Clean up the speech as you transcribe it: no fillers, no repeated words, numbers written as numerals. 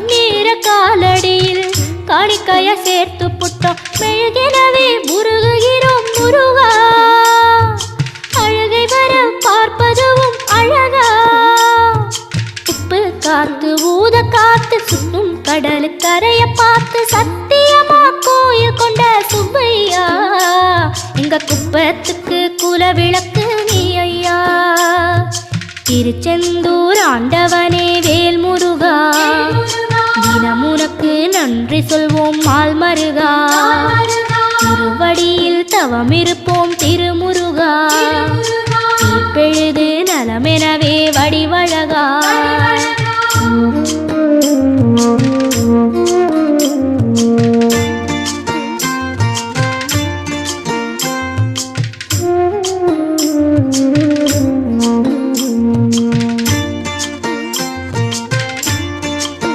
கண்ணீர காலடியில் காணிக்கைய சேர்த்து புட்டோம் மெழுகினவே முருகுகிறோம் முருகா அழகை வர பார்ப்பதுவும் அழகா உப்பு காத்து ஊத காத்து சுற்றும் கடலு கரைய பார்த்து சத்தியமா கோயில் கொண்ட சுப்பையா எங்க குப்பத்துக்கு குல விளக்கு நீ ஐயா திருச்செந்தூர் ஆண்டவனே வேல் முருகா தினமுனக்கு நன்றி சொல்வோம் மால் மருகா திருவடியில் தவம் இருப்போம் திருமுருகா தீர்ப்பெழுது நலமெனவே வடிவ